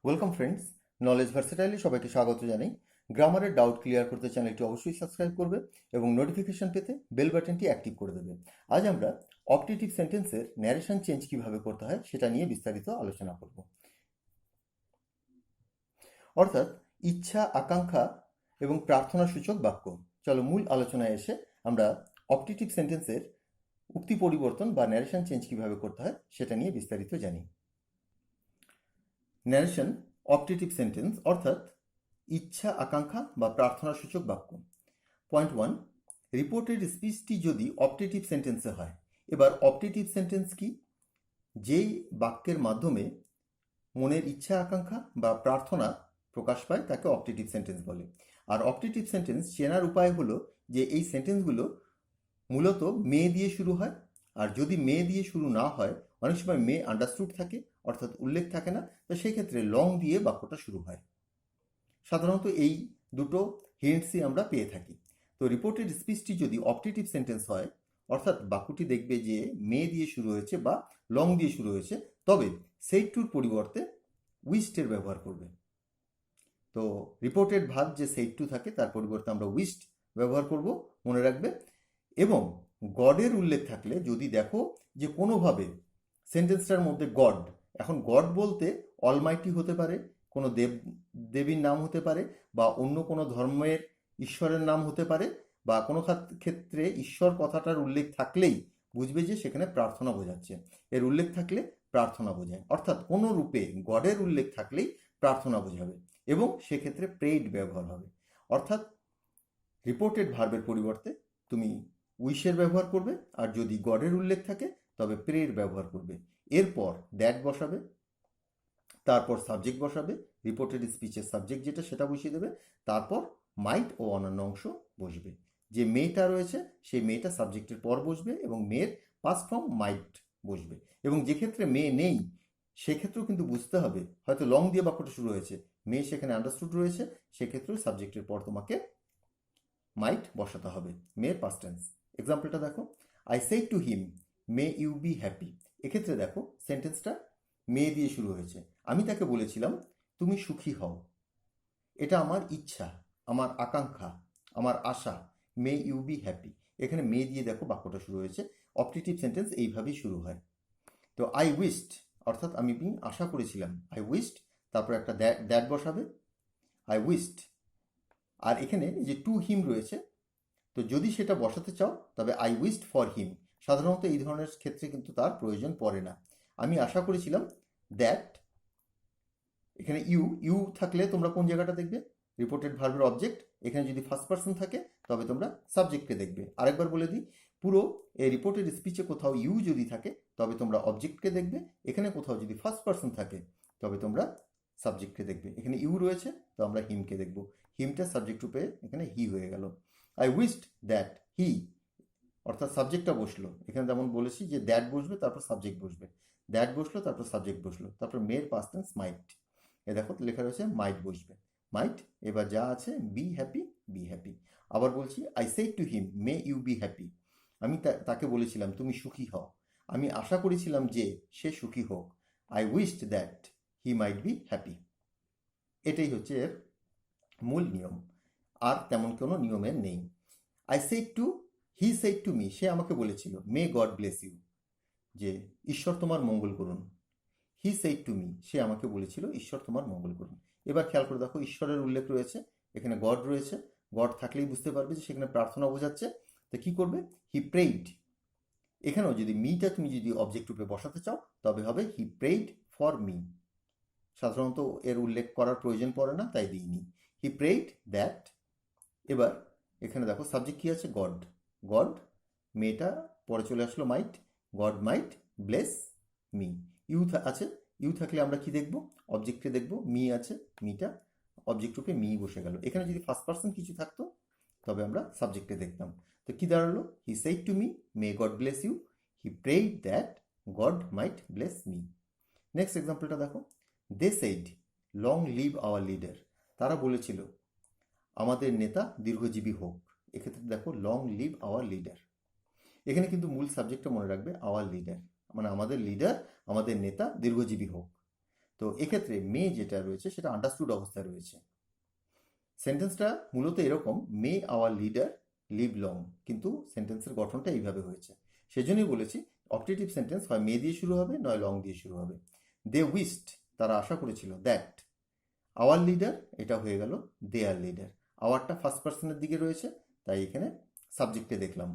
Welcome friends, knowledge ভার্সেটাইলে সবাইকে স্বাগত জানাই। গ্রামারের ডাউট ক্লিয়ার করতে চ্যানেলটি অবশ্যই সাবস্ক্রাইব করবে এবং নোটিফিকেশন পেতে বেল বাটনটি অ্যাক্টিভ করে দেবে। আজ আমরা অপটেটিভ সেন্টেন্সের ন্যারেশন চেঞ্জ কিভাবে করতে হয় সেটা নিয়ে বিস্তারিত আলোচনা করব। অর্থাৎ ইচ্ছা, আকাঙ্ক্ষা এবং প্রার্থনা সূচক বাক্য। চলো মূল আলোচনায় এসে আমরা অপটেটিভ সেন্টেন্সের উক্তি পরিবর্তন বা ন্যারেশন চেঞ্জ কিভাবে করতে হয় সেটা নিয়ে বিস্তারিত জানি। ন্যারেশন অপটেটিভ সেন্টেন্স অর্থাৎ ইচ্ছা, আকাঙ্ক্ষা বা প্রার্থনা সূচক বাক্য। পয়েন্ট 1, রিপোর্টেড স্পিচটি যদি অপটেটিভ সেন্টেন্সে হয়। এবার অপটেটিভ সেন্টেন্স কি? যেই বাক্যের মাধ্যমে মনের ইচ্ছা, আকাঙ্ক্ষা বা প্রার্থনা প্রকাশ পায় তাকে অপটেটিভ সেন্টেন্স বলে। আর অপটেটিভ সেন্টেন্স চেনার উপায় হলো যে এই সেন্টেন্সগুলো মূলত মে দিয়ে শুরু হয়, আর যদি মে দিয়ে শুরু না হয়, অনেক সময় মে আন্ডারস্টুড থাকে অর্থাৎ উল্লেখ থাকে না, তো সেই ক্ষেত্রে লং দিয়ে বাক্যটা শুরু হয়। সাধারণত এই দুটো হিন্টসই আমরা পেয়ে থাকি। তো রিপোর্টেড স্পিচটি যদি অপটেটিভ সেন্টেন্স হয়, অর্থাৎ বাক্যটি দেখবে যে মে দিয়ে শুরু হয়েছে বা লং দিয়ে শুরু হয়েছে, তবে সেড টুর পরিবর্তে উইস্টের ব্যবহার করবে। তো রিপোর্টেড ভার্ব যে সেড টু থাকে তার পরিবর্তে আমরা উইস্ট ব্যবহার করব, মনে রাখবে। এবং গডের উল্লেখ থাকলে যদি দেখো যে কোনোভাবে সেন্টেন্সটার মধ্যে গড, এখন গড বলতে অলমাইটি হতে পারে, কোনো দেবীর নাম হতে পারে, বা অন্য কোনো ধর্মের ঈশ্বরের নাম হতে পারে, বা কোনো ক্ষেত্রে ঈশ্বর কথাটার উল্লেখ থাকলেই বুঝবে যে সেখানে প্রার্থনা বোঝাচ্ছে। এর উল্লেখ থাকলে প্রার্থনা বোঝায়, অর্থাৎ কোনো রূপে গডের উল্লেখ থাকলেই প্রার্থনা বোঝাবে এবং সেক্ষেত্রে প্রেইড ব্যবহার হবে। অর্থাৎ রিপোর্টেড ভার্বের পরিবর্তে তুমি উইশের ব্যবহার করবে, আর যদি গডের উল্লেখ থাকে তবে প্রের ব্যবহার করবে। এরপর দ্যাট বসাবে, তারপর সাবজেক্ট বসাবে, রিপোর্টেড স্পিচের সাবজেক্ট যেটা সেটা বসিয়ে দেবে, তারপর মাইট ও অন্যান্য অংশ বসবে। যে মেয়েটা রয়েছে সেই মেয়েটা সাবজেক্টের পর বসবে এবং মেয়ের পাস্ট ফর্ম মাইট বসবে। এবং যে ক্ষেত্রে মেয়ে নেই সেক্ষেত্রেও কিন্তু বুঝতে হবে, হয়তো লং দিয়ে বাক্যটা শুরু হয়েছে, মেয়ে সেখানে আন্ডারস্টুড রয়েছে, সেক্ষেত্রেও সাবজেক্টের পর তোমাকে মাইট বসাতে হবে, মেয়ের পাস্ট টেন্স। এক্সাম্পলটা দেখো, I said to him may you be happy. এক্ষেত্রে দেখো সেন্টেন্সটা মে দিয়ে শুরু হয়েছে। আমি তাকে বলেছিলাম তুমি সুখী হও। এটা আমার ইচ্ছা, আমার আকাঙ্ক্ষা, আমার আশা, মে ইউ বি হ্যাপি। এখানে মে দিয়ে দেখো বাক্যটা শুরু হয়েছে। অপটেটিভ সেন্টেন্স এইভাবেই শুরু হয়। তো আই উইশড অর্থাৎ আমি আশা করেছিলাম, আই উইশড, তারপর একটা দ্যাট বসাবে, আই উইশড। আর এখানে যে টু হিম রয়েছে, তো যদি সেটা বসাতে চাও তবে আই উইশড ফর হিম। সাধারণত এই ধরনের ক্ষেত্রে কিন্তু তার প্রয়োজন পড়ে না। আমি আশা করেছিলাম দ্যাট, এখানে ইউ ইউ থাকলে তোমরা কোন জায়গাটা দেখবে? রিপোর্টেড ভার্বের অবজেক্ট। এখানে যদি ফার্স্ট পার্সন থাকে তবে তোমরা সাবজেক্টকে দেখবে। আরেকবার বলে দিই, পুরো এই রিপোর্টেড স্পিচে কোথাও ইউ যদি থাকে তবে তোমরা অবজেক্টকে দেখবে, এখানে কোথাও যদি ফার্স্ট পার্সন থাকে তবে তোমরা সাবজেক্টকে দেখবে। এখানে ইউ রয়েছে তো আমরা হিমকে দেখব, হিমটা সাবজেক্ট রূপে এখানে হি হয়ে গেল। আই উইশড দ্যাট হি, অর্থাৎ সাবজেক্টটা বসলো, এখানে যেমন বলেছি যে দ্যাট বসবে তারপর সাবজেক্ট বসবে, দ্যাট বসলো তারপর সাবজেক্ট বসলো, তারপর মেয়ের পাস্ট টেন্স মাইট। এ দেখো লেখা রয়েছে মাইট বসবে, মাইট। এবার যা আছে বি হ্যাপি, বি হ্যাপি। আবার বলছি, I said to him may you be happy. আমি তাকে বলেছিলাম তুমি সুখী হও। আমি আশা করেছিলাম যে সে সুখী হোক, I wished that he might be happy. এটাই হচ্ছে এর মূল নিয়ম, আর তেমন কোনো নিয়মের নেই। I said to, he said to me, সে আমাকে বলেছিল মে গড ব্লেস ইউ, যে ঈশ্বর তোমার মঙ্গল করুন। হি সেড টু মি, সে আমাকে বলেছিল ঈশ্বর তোমার মঙ্গল করুন। এবার খেয়াল করে দেখো ঈশ্বরের উল্লেখ রয়েছে, এখানে গড রয়েছে, গড থাকলেই বুঝতে পারবে যে সেখানে প্রার্থনা বোঝাচ্ছে। তো কি করবে? হি প্রেইড। এখানেও যদি মিটা তুমি যদি অবজেক্ট রূপে বসাতে চাও তবে হবে হি প্রেইড ফর মি। সাধারণত এর উল্লেখ করার প্রয়োজন পড়ে না তাই দিইনি, হি প্রেইড দ্যাট। এবার এখানে দেখো সাবজেক্ট কি আছে? গড। গড, মেয়েটা পরে চলে আসলো might, God might bless me. You আছে, ইউ থাকলে আমরা কি দেখব? অবজেক্টে দেখব। মি আছে, মিটা অবজেক্ট রূপে মি বসে গেল। এখানে যদি ফার্স্ট পার্সন কিছু থাকতো তবে আমরা সাবজেক্টে দেখতাম। তো কি দাঁড়ালো? He said to me may God bless you, he prayed that God might bless me. Next এক্সাম্পলটা দেখো, they said long live our leader. তারা বলেছিল আমাদের নেতা দীর্ঘজীবী হোক। এক্ষেত্রে দেখো লং লিভ আওয়ার লিডার। এখানে কিন্তু মূল সাবজেক্টটা মনে রাখবে, আওয়ার লিডার, মানে আমাদের লিডার, আমাদের নেতা দীর্ঘজীবী হোক। তো এক্ষেত্রে মে যেটা রয়েছে সেটা আন্ডারস্টুড অবস্থায় রয়েছে। সেন্টেন্সটা মূলত এরকম, মে আওয়ার লিডার লিভ লং, কিন্তু সেন্টেন্সের গঠনটা এইভাবে হয়েছে। সেজন্যই বলেছি অপটেটিভ সেন্টেন্স হয় মে দিয়ে শুরু হবে, নয় লং দিয়ে শুরু হবে। দে উইস্ট, তারা আশা করেছিল, দ্যাট আওয়ার লিডার, এটা হয়ে গেল দেয়ার লিডার। আওয়ারটা ফার্স্ট পার্সনের দিকে রয়েছে, তাই এখানে সাবজেক্টে দেখলাম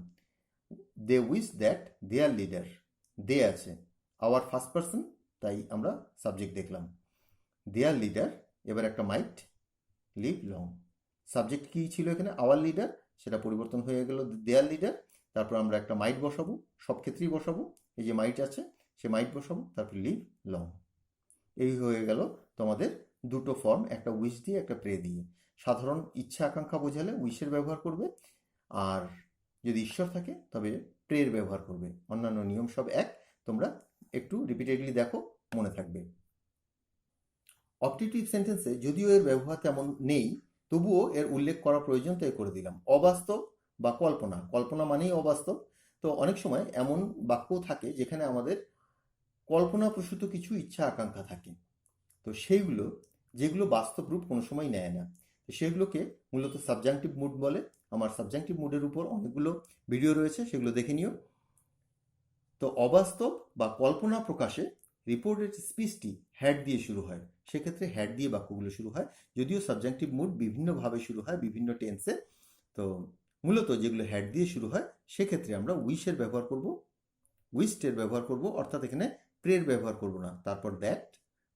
they wish that their leader, they আছে, আওয়ার ফার্স্ট পার্সন, তাই আমরা সাবজেক্ট দেখলাম দেয়ার লিডার। এবার একটা মাইট লিভ লং। সাবজেক্ট কী ছিল এখানে? আওয়ার লিডার, সেটা পরিবর্তন হয়ে গেল দেয়ার লিডার। তারপর আমরা একটা মাইট বসাবো, সব ক্ষেত্রেই বসাবো, এই যে মাইট আছে সে মাইট বসাবো, তারপর লিভ লং। এই হয়ে গেল তোমাদের দুটো ফর্ম, একটা উইশ দিয়ে একটা প্রে দিয়ে। সাধারণ ইচ্ছা আকাঙ্ক্ষা বোঝালে উইশের ব্যবহার করবে, আর যদি ঈশ্বর থাকে তবে প্রের ব্যবহার করবে। অন্যান্য নিয়ম সব এক, তোমরা একটু রিপিটেডলি দেখো, মনে থাকবে। অপটেটিভ সেন্টেন্সে যদিও এর ব্যবহার তেমন নেই, তবুও এর উল্লেখ করা প্রয়োজন, তাই করে দিলাম। অবাস্তব বা কল্পনা, কল্পনা মানেই অবাস্তব। তো অনেক সময় এমন বাক্য থাকে যেখানে আমাদের কল্পনাপ্রসূত কিছু ইচ্ছা আকাঙ্ক্ষা থাকে, তো সেইগুলো যেগুলো বাস্তব রূপ কোনো সময় নেয় না, তো সেগুলোকে মূলত সাবজাংটিভ মুড বলে। আমার সাবজাংটিভ মুডের উপর অনেকগুলো ভিডিও রয়েছে, সেগুলো দেখে নিও। তো অবাস্তব বা কল্পনা প্রকাশে রিপোর্টেড স্পিচটি হ্যাড দিয়ে শুরু হয়, সেক্ষেত্রে হ্যাড দিয়ে বাক্যগুলো শুরু হয়। যদিও সাবজাংটিভ মুড বিভিন্নভাবে শুরু হয়, বিভিন্ন টেন্সে, তো মূলত যেগুলো হ্যাড দিয়ে শুরু হয় সেক্ষেত্রে আমরা উইশের ব্যবহার করব, উইস্টের ব্যবহার করব, অর্থাৎ এখানে প্রের ব্যবহার করব না। তারপর দ্যাট,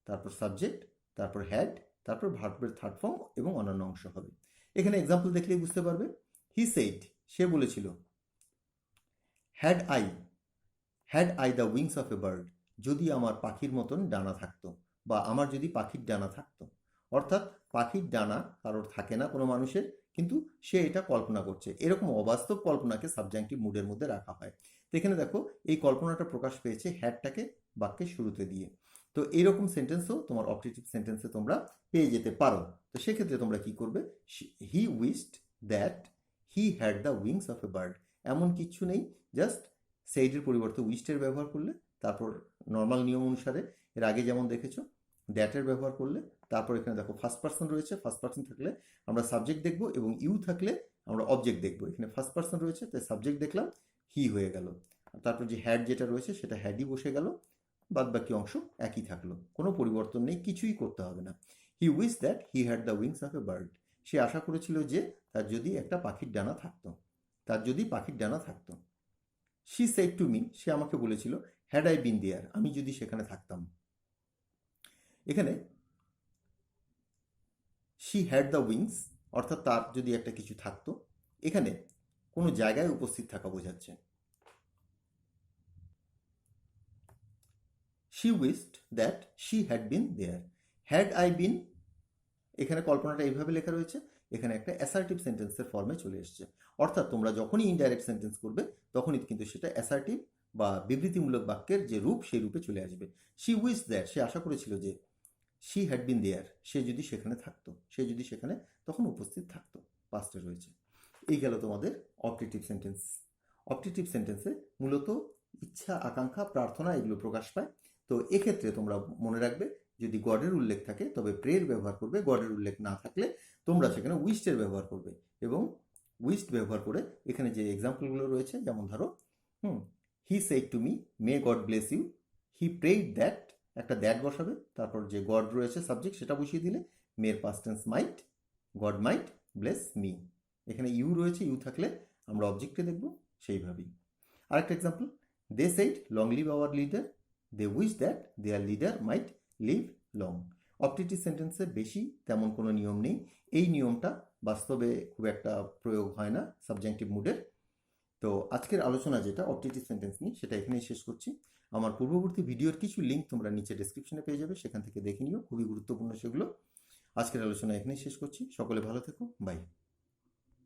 তারপর সাবজেক্ট, তারপর হ্যাড, তারপর ভার্বের থার্ড ফর্ম এবং অন্যান্য অংশ হবে। এখানে এক্সাম্পল দেখলেই বুঝতে পারবে। হি সেইড, সে বলেছিল, had I the wings of a bird, যদি আমার পাখির মতন ডানা থাকতো, বা আমার যদি পাখির ডানা থাকতো। অর্থাৎ পাখির ডানা কারোর থাকে না কোনো মানুষের, কিন্তু সে এটা কল্পনা করছে। এরকম অবাস্তব কল্পনাকে সাবজাংটিভ মুডের মধ্যে রাখা হয়। তো এখানে দেখো এই কল্পনাটা প্রকাশ পেয়েছে হ্যাডটাকে বাক্যের শুরুতে দিয়ে। তো এইরকম সেন্টেন্সও তোমার অপটেটিভ সেন্টেন্সে তোমরা পেয়ে যেতে পারো। তো সেক্ষেত্রে তোমরা কি করবে? He wished that he had the wings of a bird, এমন কিচ্ছু নেই, জাস্ট সেইডের পরিবর্তে উইস্টের ব্যবহার করলে, তারপর নর্মাল নিয়ম অনুসারে এর আগে যেমন দেখেছো দ্যাটের ব্যবহার করলে, তারপর এখানে দেখো ফার্স্ট পার্সন রয়েছে, ফার্স্ট পার্সন থাকলে আমরা সাবজেক্ট দেখব, এবং ইউ থাকলে আমরা অবজেক্ট দেখব। এখানে ফার্স্ট পার্সন রয়েছে তাই সাবজেক্ট দেখলাম, হি হয়ে গেল। তারপর যে হ্যাড যেটা রয়েছে সেটা হ্যাডই বসে গেল, বাদ বাকি অংশ একই থাকলো, কোনো পরিবর্তন নেই, কিছুই করতে হবে না। He wish that he had the wings of a bird, সে আশা করেছিল যে তার যদি একটা পাখির ডানা থাকতো, তার যদি পাখির ডানা থাকতো। শি সেড টু মি, সে আমাকে বলেছিল, হ্যাড আই বিন দেয়ার, আমি যদি সেখানে থাকতাম। এখানে শি হ্যাড দ্য উইংস, অর্থাৎ তার যদি একটা কিছু থাকতো, এখানে কোনো জায়গায় উপস্থিত থাকা বোঝাচ্ছে। She wished that she had been there. Had I been, এখানে কল্পনাটা এইভাবে লেখা রয়েছে, এখানে একটা অ্যাসার্টিভ সেন্টেন্সের ফর্মে চলে এসছে। অর্থাৎ তোমরা যখনই ইনডাইরেক্ট সেন্টেন্স করবে তখনই কিন্তু সেটা অ্যাসার্টিভ বা বিবৃতিমূলক বাক্যের যে রূপ সেই রূপে চলে আসবে। শি উইশ দ্যাট, সে আশা করেছিল যে শি হ্যাড বিন দেয়ার, সে যদি সেখানে থাকতো, সে যদি সেখানে তখন উপস্থিত থাকতো, পাস্টে রয়েছে। এই গেল তোমাদের অপটেটিভ সেন্টেন্স। অপটেটিভ সেন্টেন্সে মূলত ইচ্ছা আকাঙ্ক্ষা প্রার্থনা এগুলো প্রকাশ পায়। তো এক্ষেত্রে তোমরা মনে রাখবে, যদি গডের উল্লেখ থাকে তবে প্রের ব্যবহার করবে, গডের উল্লেখ না থাকলে তোমরা সেখানে উইস্টের ব্যবহার করবে। এবং উইস্ট ব্যবহার করে এখানে যে এক্সাম্পলগুলো রয়েছে, যেমন ধরো he said to me may God bless you, he prayed that, একটা দ্যাট বসাবে, তারপর যে গড রয়েছে সাবজেক্ট সেটা বসিয়ে দিলে মের past tense might, God might bless me. এখানে ইউ রয়েছে, ইউ থাকলে আমরা অবজেক্টে দেখব, সেইভাবেই। আরেকটা example, they said long live our leader, they wish that their leader might live long. Optative সেন্টেন্সে বেশি তেমন কোনো নিয়ম নেই, এই নিয়মটা বাস্তবে খুব একটা প্রয়োগ হয় না সাবজাংটিভ মুডের। তো আজকের আলোচনা যেটা অপটেটিভ সেন্টেন্স নিয়ে, সেটা এখানেই শেষ করছি। আমার পূর্ববর্তী ভিডিওর কিছু লিঙ্ক তোমরা নিচে ডেসক্রিপশনে পেয়ে যাবে, সেখান থেকে দেখে নিও, খুবই গুরুত্বপূর্ণ সেগুলো। আজকের আলোচনা এখানেই শেষ করছি, সকলে ভালো থেকো, বাই।